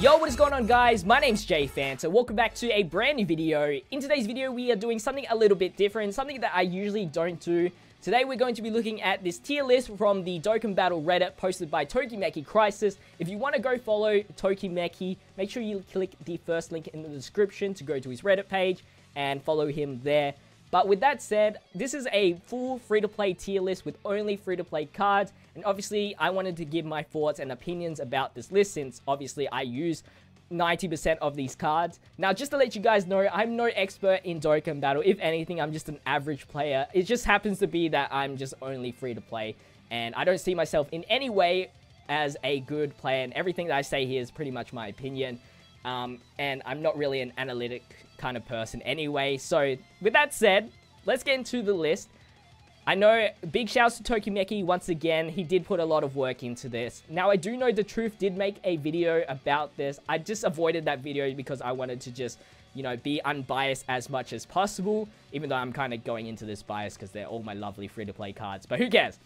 Yo, what is going on, guys? My name's Jay Fanta. Welcome back to a brand new video. In today's video, we are doing something a little bit different, something that I usually don't do. Today, we're going to be looking at this tier list from the Dokkan Battle Reddit posted by Tokimeki Crisis. If you want to go follow Tokimeki, make sure you click the first link in the description to go to his Reddit page and follow him there. But with that said, this is a full free-to-play tier list with only free-to-play cards. And obviously, I wanted to give my thoughts and opinions about this list since obviously I use 90% of these cards. Now, just to let you guys know, I'm no expert in Dokkan Battle. If anything, I'm just an average player. It just happens to be that I'm just only free-to-play. And I don't see myself in any way as a good player. And everything that I say here is pretty much my opinion. And I'm not really an analytic kind of person anyway. So, with that said, let's get into the list. I know, big shouts to Tokimeki once again. He did put a lot of work into this. Now, I do know The Truth did make a video about this. I just avoided that video because I wanted to just, you know, be unbiased as much as possible. Even though I'm kind of going into this bias because they're all my lovely free-to-play cards. But who cares?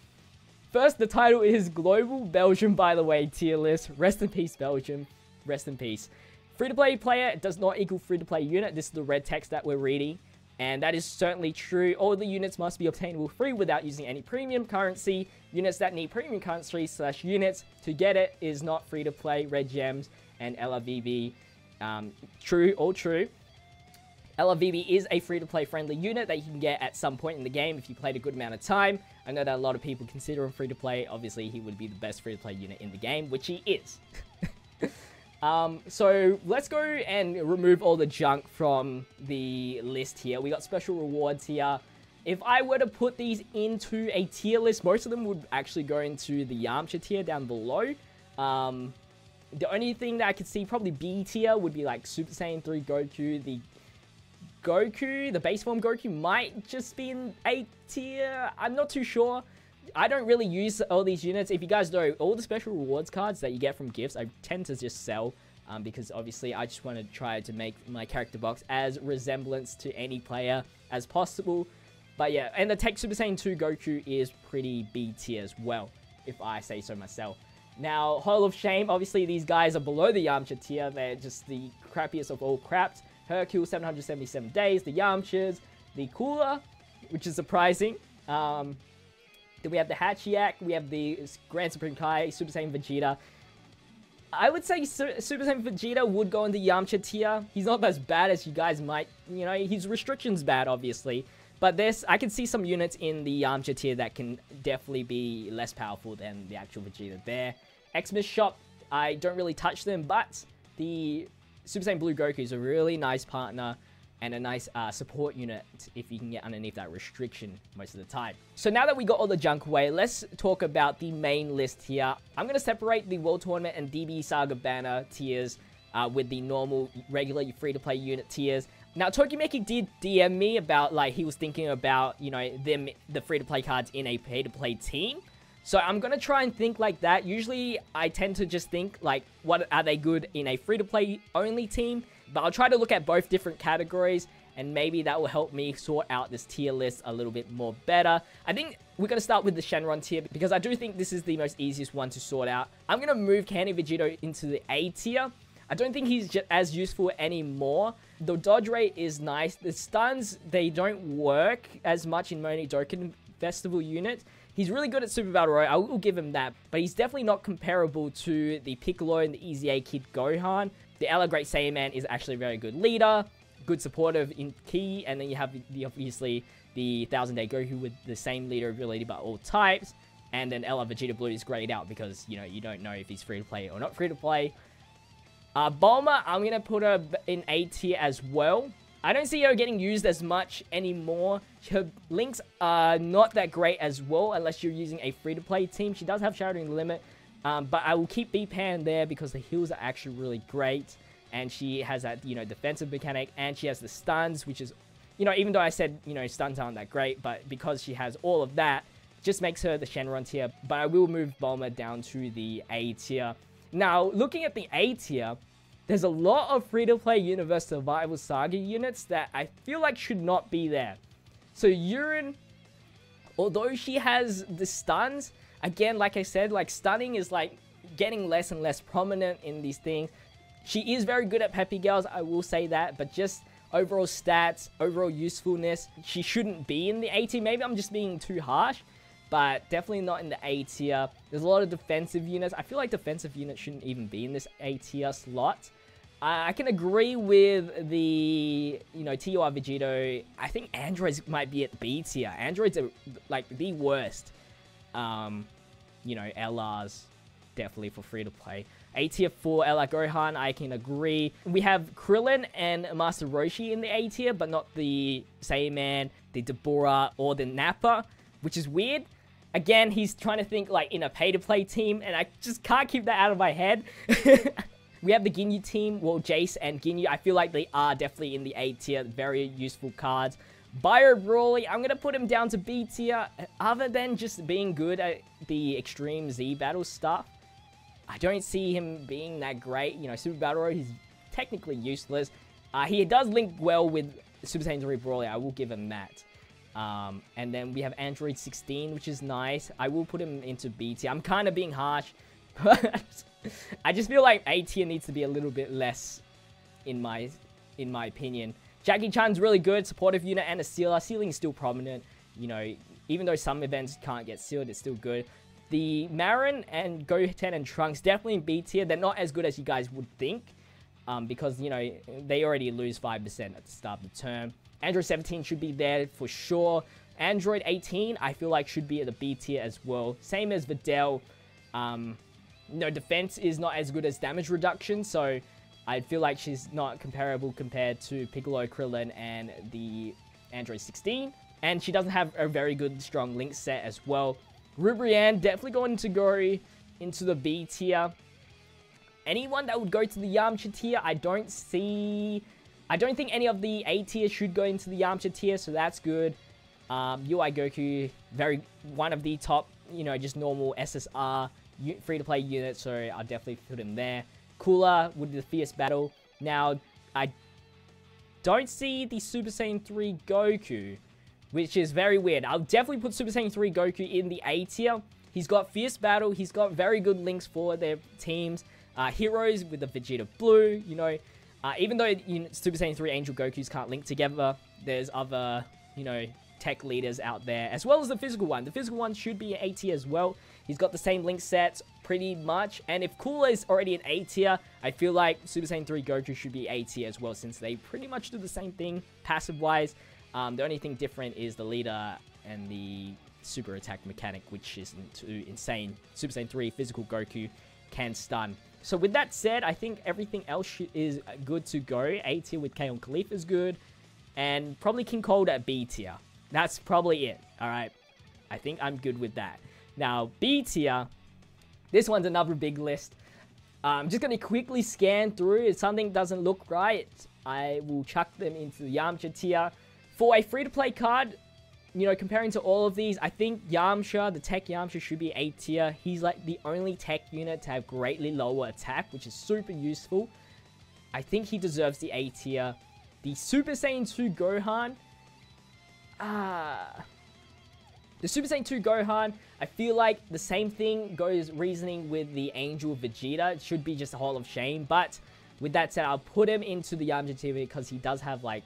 First, the title is Global Belgium, by the way, tier list. Rest in peace, Belgium. Rest in peace. Free-to-play player does not equal free-to-play unit. This is the red text that we're reading. And that is certainly true. All the units must be obtainable free without using any premium currency. Units that need premium currency / units to get it is not free-to-play. Red Gems and LRVB. True, all true. LRVB is a free-to-play friendly unit that you can get at some point in the game if you played a good amount of time. I know that a lot of people consider him free-to-play. Obviously, he would be the best free-to-play unit in the game, which he is. So let's go and remove all the junk from the list here. We got special rewards here. If I were to put these into a tier list, most of them would actually go into the Yamcha tier down below. The only thing that I could see probably B tier would be like Super Saiyan 3 Goku. The base form Goku might just be in A tier. I'm not too sure. I don't really use all these units. If you guys know, all the special rewards cards that you get from gifts, I tend to just sell. Because obviously, I just want to try to make my character box as resemblance to any player as possible. But yeah, and the Tech Super Saiyan 2 Goku is pretty B tier as well, if I say so myself. Now, Hall of Shame, obviously these guys are below the Yamcha tier. They're just the crappiest of all craps. Hercule, 777 days. The Yamchas. The Cooler, which is surprising. Then we have the Hachiyak, we have the Grand Supreme Kai, Super Saiyan Vegeta. I would say Super Saiyan Vegeta would go in the Yamcha tier. He's not as bad as you guys might, you know, his restrictions bad, obviously. But I can see some units in the Yamcha tier that can definitely be less powerful than the actual Vegeta there. Xmas Shop, I don't really touch them, but the Super Saiyan Blue Goku is a really nice partner and a nice support unit if you can get underneath that restriction most of the time. So now that we got all the junk away, let's talk about the main list here. I'm going to separate the World Tournament and DB Saga Banner tiers with the normal, regular, free-to-play unit tiers. Now, Tokimeki did DM me about, like, he was thinking about, you know, the free-to-play cards in a pay-to-play team. So I'm going to try and think like that. Usually, I tend to just think, like, what are they good in a free-to-play only team? But I'll try to look at both different categories, and maybe that will help me sort out this tier list a little bit more better. I think we're going to start with the Shenron tier, because I do think this is the most easiest one to sort out. I'm going to move Candy Vegito into the A tier. I don't think he's just as useful anymore. The dodge rate is nice. The stuns, they don't work as much in Moni Dokkan Festival units. He's really good at Super Battle Royale, I will give him that, but he's definitely not comparable to the Piccolo and the Easy A Kid Gohan. The Ella Great Saiyan Man is actually a very good leader, good supportive in key, and then you have obviously the 1000 Day Goku with the same leader ability but all types, and then Ella Vegeta Blue is grayed out because, you know, you don't know if he's free to play or not free to play. Bulma, I'm going to put her in A tier as well. I don't see her getting used as much anymore. Her links are not that great as well, unless you're using a free-to-play team. She does have Shadowing Limit, but I will keep B-Pan there because the heals are actually really great. And she has that, you know, defensive mechanic, and she has the stuns, which is, you know, even though I said, you know, stuns aren't that great, but because she has all of that, just makes her the Shenron tier. But I will move Bulma down to the A tier. Now, looking at the A tier, there's a lot of free-to-play Universe Survival Saga units that I feel like should not be there. So Yurin, although she has the stuns, again, like I said, like stunning is like getting less and less prominent in these things. She is very good at Peppy Girls, I will say that, but just overall stats, overall usefulness, she shouldn't be in the A tier. Maybe I'm just being too harsh, but definitely not in the A tier. There's a lot of defensive units. I feel like defensive units shouldn't even be in this A tier slot. I can agree with the, TUR Vegito. I think Androids might be at B tier. Androids are, like, the worst, LRs, definitely for free-to-play. A tier for LR Gohan, I can agree. We have Krillin and Master Roshi in the A tier, but not the Saiyaman, the Deborah, or the Nappa, which is weird. Again, he's trying to think, like, in a pay-to-play team, and I just can't keep that out of my head. We have the Ginyu team, well, Jace and Ginyu. I feel like they are definitely in the A tier. Very useful cards. Bio Broly, I'm going to put him down to B tier. Other than just being good at the Extreme Z battle stuff, I don't see him being that great. Super Battle Road, he's technically useless. He does link well with Super Saiyan 3 Broly. I will give him that. And then we have Android 16, which is nice. I will put him into B tier. I'm kind of being harsh, but I just feel like A tier needs to be a little bit less, in my opinion. Jackie Chan's really good, supportive unit and a sealer. Sealing is still prominent. Even though some events can't get sealed, it's still good. The Marin and Goten and Trunks definitely in B tier. They're not as good as you guys would think, because they already lose 5% at the start of the term. Android 17 should be there for sure. Android 18, I feel like should be at the B tier as well. Same as Videl. Defense is not as good as damage reduction, so I feel like she's not comparable compared to Piccolo, Krillin, and the Android 16. And she doesn't have a very good, strong link set as well. Rubrianne, definitely going to go into the B tier. Anyone that would go to the Yamcha tier, I don't think any of the A tier should go into the Yamcha tier, so that's good. UI Goku, one of the top, just normal SSR free-to-play units, so I'll definitely put him there. Cooler with the Fierce Battle. Now, I don't see the Super Saiyan 3 Goku, which is very weird. I'll definitely put Super Saiyan 3 Goku in the A tier. He's got Fierce Battle. He's got very good links for their teams. Heroes with the Vegeta Blue, even though Super Saiyan 3 Angel Gokus can't link together, there's other, tech leaders out there, as well as the physical one. The physical one should be an A tier as well. He's got the same link sets pretty much. And if Cooler is already an A tier, I feel like Super Saiyan 3 Goku should be A tier as well, since they pretty much do the same thing passive-wise. The only thing different is the leader and the super attack mechanic, which isn't too insane. Super Saiyan 3 physical Goku can stun. So with that said, I think everything else is good to go. A tier with Kaon Khalif is good. And probably King Cold at B tier. That's probably it. Alright. I think I'm good with that. Now, B tier. This one's another big list. I'm just going to quickly scan through. If something doesn't look right, I will chuck them into the Yamcha tier. For a free-to-play card, comparing to all of these, I think Yamcha, the tech Yamcha, should be A tier. He's like the only tech unit to have greatly lower attack, which is super useful. I think he deserves the A tier. The Super Saiyan 2 Gohan. The Super Saiyan 2 Gohan, I feel like the same thing goes reasoning with the Angel Vegeta. It should be just a Hall of Shame. But with that said, I'll put him into the Yamcha tier because he does have, like,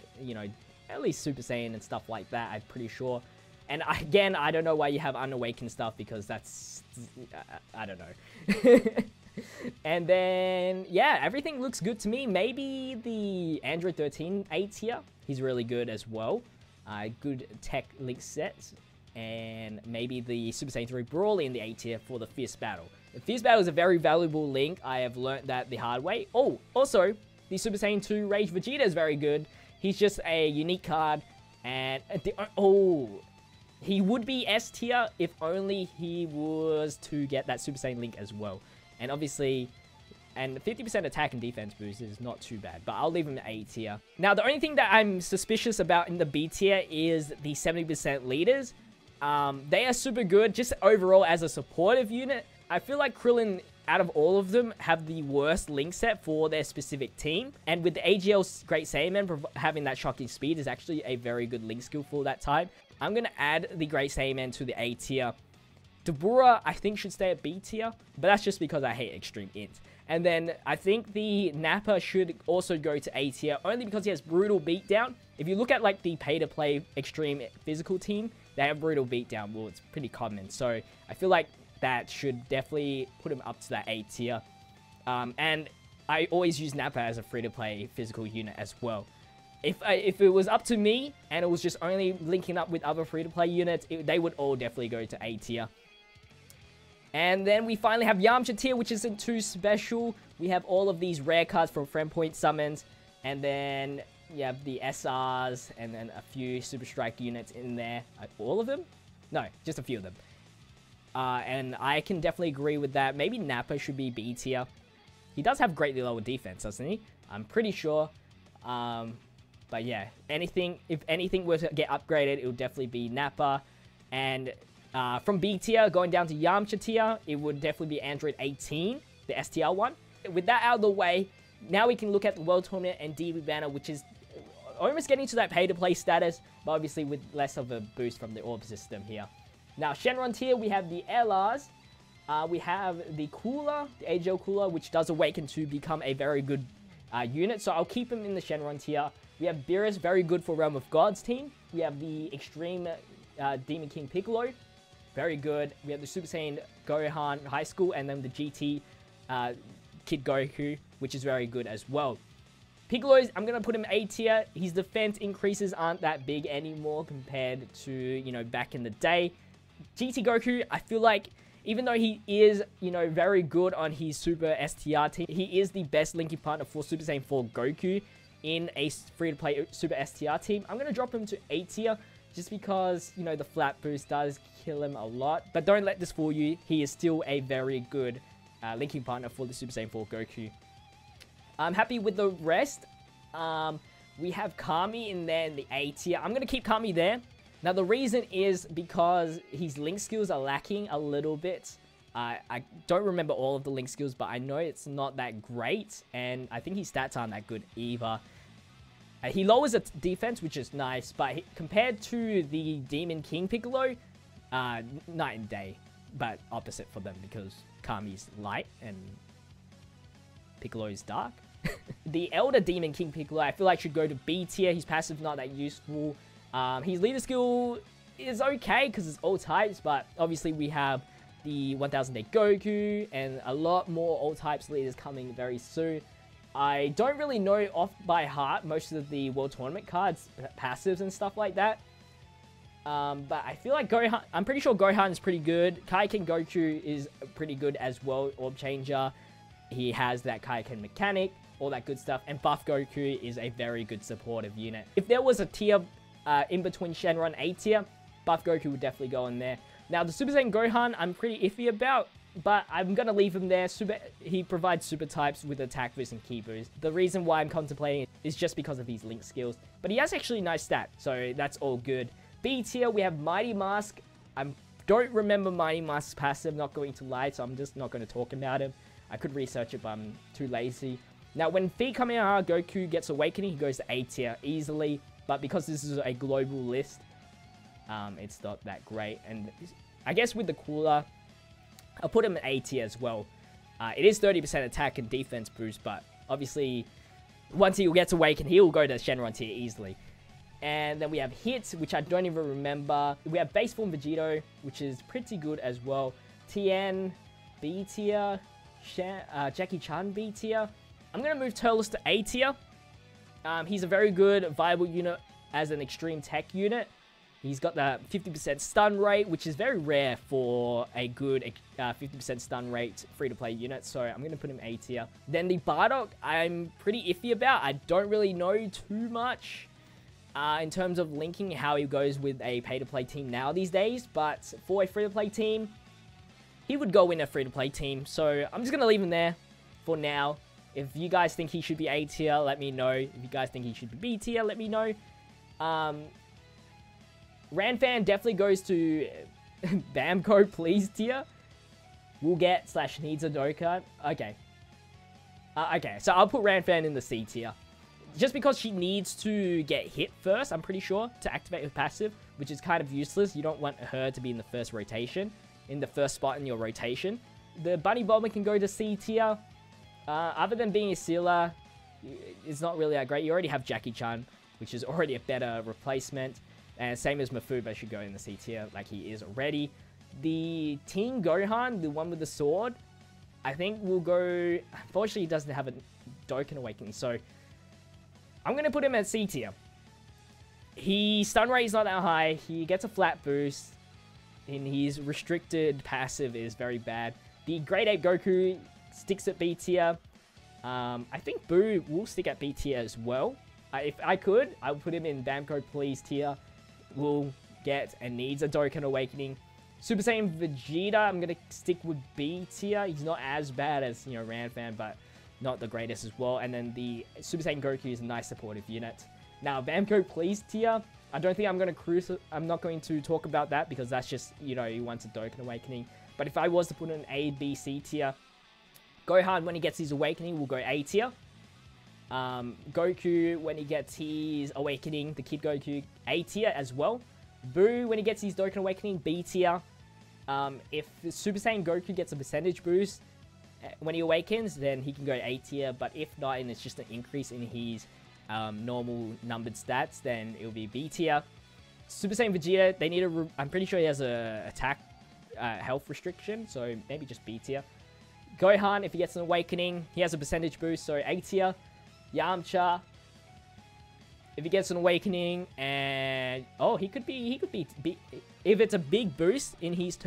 at least Super Saiyan and stuff like that, I'm pretty sure. And again, I don't know why you have Unawakened stuff, because that's, I don't know. And then, yeah, everything looks good to me. Maybe the Android 13 A tier, he's really good as well. Good tech link sets. And maybe the Super Saiyan 3 Broly in the A tier for the Fierce Battle. The Fierce Battle is a very valuable link. I have learnt that the hard way. Oh, also, the Super Saiyan 2 Rage Vegeta is very good. He's just a unique card, and he would be S tier if only he was to get that Super Saiyan link as well. And obviously, and 50% attack and defense boost is not too bad, but I'll leave him A tier. Now, the only thing that I'm suspicious about in the B tier is the 70% leaders. They are super good, just overall as a supportive unit. I feel like Krillin, out of all of them, have the worst link set for their specific team. And with the AGL Great Saiyaman having that shocking speed is actually a very good link skill for that type. I'm going to add the Great Saiyaman to the A tier. Dabura, I think, should stay at B tier, but that's just because I hate Extreme Int. And then I think the Nappa should also go to A tier, only because he has Brutal Beatdown. If you look at like the pay-to-play Extreme Physical team, they have Brutal Beatdown. Well, it's pretty common, so I feel like that should definitely put him up to that A tier. And I always use Nappa as a free-to-play physical unit as well. If it was up to me, and it was just only linking up with other free-to-play units, they would all definitely go to A tier. And then we finally have Yamcha tier, which isn't too special. We have all of these rare cards from Friend Point summons. And then you have the SRs, and then a few Super Strike units in there. All of them? No, just a few of them. And I can definitely agree with that. Maybe Nappa should be B tier. He does have greatly lower defense, doesn't he? I'm pretty sure. But yeah, if anything were to get upgraded, it would definitely be Nappa. And from B tier, going down to Yamcha tier, it would definitely be Android 18, the STR one. With that out of the way, now we can look at the World Tournament and DB Banner, which is almost getting to that pay-to-play status, but obviously with less of a boost from the Orb system here. Now, Shenron tier, we have the LRs. We have the Cooler, the AGL Cooler, which does awaken to become a very good unit, so I'll keep him in the Shenron tier. We have Beerus, very good for Realm of Gods team. We have the Extreme Demon King Piccolo, very good. We have the Super Saiyan Gohan High School, and then the GT Kid Goku, which is very good as well. Piccolo's, I'm going to put him A tier. His defense increases aren't that big anymore compared to, you know, back in the day. GT Goku, I feel like, even though he is, you know, very good on his Super STR team, he is the best linking partner for Super Saiyan 4 Goku in a free-to-play Super STR team. I'm going to drop him to A tier just because, you know, the flat boost does kill him a lot. But don't let this fool you. He is still a very good linking partner for the Super Saiyan 4 Goku. I'm happy with the rest. We have Kami in there in the A tier. I'm going to keep Kami there. Now, the reason is because his link skills are lacking a little bit. I don't remember all of the link skills, but I know it's not that great. And I think his stats aren't that good either. He lowers the defense, which is nice. But compared to the Demon King Piccolo, night and day. But opposite for them because Kami's light and Piccolo's dark. The Elder Demon King Piccolo, I feel like should go to B tier. His passive's not that useful. His leader skill is okay because it's all types, but obviously we have the 1000 Day Goku and a lot more all types leaders coming very soon. I don't really know off by heart most of the World Tournament cards, passives and stuff like that. But I feel like Gohan, I'm pretty sure Gohan is pretty good. Kaioken Goku is pretty good as well, Orb Changer. He has that Kaioken mechanic, all that good stuff. And Buff Goku is a very good supportive unit. If there was a tier in between Shenron A tier, Buff Goku would definitely go in there. Now, the Super Saiyan Gohan, I'm pretty iffy about, but I'm going to leave him there. He provides super types with attack boost and ki boost. The reason why I'm contemplating it is just because of his link skills. But he has actually nice stats, so that's all good. B tier, we have Mighty Mask. I don't remember Mighty Mask's passive, not going to lie, so I'm just not going to talk about him. I could research it, but I'm too lazy. Now, when Phi Kamehameha Goku gets Awakening, he goes to A tier easily. But because this is a global list, it's not that great. And I guess with the Cooler, I'll put him in A tier as well. It is 30% attack and defense boost, but obviously, once he gets Awakened, he'll go to Shenron tier easily. And then we have Hits, which I don't even remember. We have Base Form Vegito, which is pretty good as well. Tien, B tier. Jackie Chan, B tier. I'm going to move Turles to A tier. He's a very good, viable unit as an extreme tech unit. He's got the 50% stun rate, which is very rare for a good 50% stun rate free-to-play unit. So I'm going to put him A tier. Then the Bardock, I'm pretty iffy about. I don't really know too much in terms of linking how he goes with a pay-to-play team now these days. But for a free-to-play team, he would go in a free-to-play team. So I'm just going to leave him there for now. If you guys think he should be A tier, let me know. If you guys think he should be B tier, let me know. Ranfan definitely goes to Bamco Please tier. Will get / needs a Dokkan. Okay. Okay, so I'll put Ranfan in the C tier. Just because she needs to get hit first, I'm pretty sure, to activate her passive, which is kind of useless. You don't want her to be in the first rotation. in the first spot in your rotation. The Bunny Bomber can go to C tier. Other than being a sealer, it's not really that great. You already have Jackie Chan, which is already a better replacement. And same as Mafuba should go in the C tier, like he is already. The Teen Gohan, the one with the sword, I think will go... Unfortunately, he doesn't have a Dokkan Awakening, so I'm going to put him at C tier. Stun rate is not that high. He gets a flat boost, and his restricted passive is very bad. The Great Ape Goku sticks at B tier. I think Boo will stick at B tier as well. If I could, I would put him in Bamco Please tier. Will get and needs a Dokkan Awakening. Super Saiyan Vegeta, I'm going to stick with B tier. He's not as bad as, you know, Ranfan, but not the greatest as well. And then the Super Saiyan Goku is a nice supportive unit. Now, Bamco Please tier, I don't think I'm going to I'm not going to talk about that because that's just, you know, he wants a Dokkan Awakening. But if I was to put in an A, B, C tier, Gohan, when he gets his Awakening, will go A tier. Goku, when he gets his Awakening, the Kid Goku, A tier as well. Boo, when he gets his Dokkan Awakening, B tier. If Super Saiyan Goku gets a percentage boost when he awakens, then he can go A tier. But if not, and it's just an increase in his normal numbered stats, then it'll be B tier. Super Saiyan Vegeta, they need a... I'm pretty sure he has a attack health restriction, so maybe just B tier. Gohan, if he gets an Awakening, he has a percentage boost, so A tier. Yamcha, if he gets an Awakening, and he could be if it's a big boost in his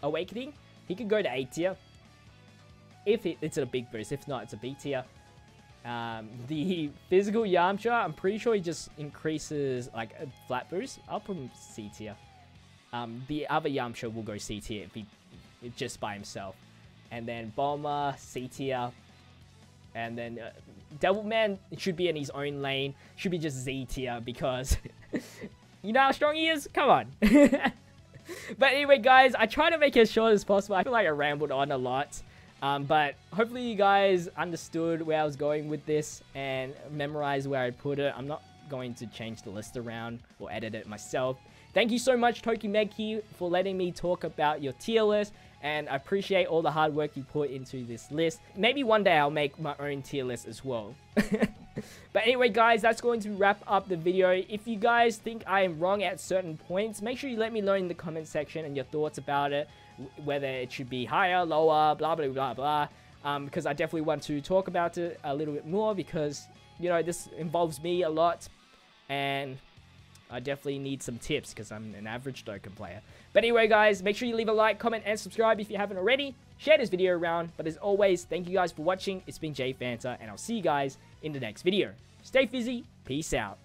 Awakening, he could go to A tier. If it's a big boost, if not, it's a B tier. The physical Yamcha, I'm pretty sure he just increases like a flat boost. I'll put him C tier. The other Yamcha will go C tier if he just by himself, and then Bulma C tier. And then Devilman should be in his own lane. Should be just Z tier because you know how strong he is? Come on. But anyway, guys, I try to make it as short as possible. I feel like I rambled on a lot. But hopefully you guys understood where I was going with this and memorized where I put it. I'm not going to change the list around or edit it myself. Thank you so much, Tokimeki, for letting me talk about your tier list. And I appreciate all the hard work you put into this list. Maybe one day I'll make my own tier list as well. But anyway, guys, that's going to wrap up the video. If you guys think I am wrong at certain points, make sure you let me know in the comment section and your thoughts about it. Whether it should be higher, lower, blah, blah, blah, blah. Because I definitely want to talk about it a little bit more because, you know, this involves me a lot. And I definitely need some tips because I'm an average Dokkan player. But anyway, guys, make sure you leave a like, comment, and subscribe if you haven't already. Share this video around. But as always, thank you guys for watching. It's been Jay Fanta, and I'll see you guys in the next video. Stay fizzy. Peace out.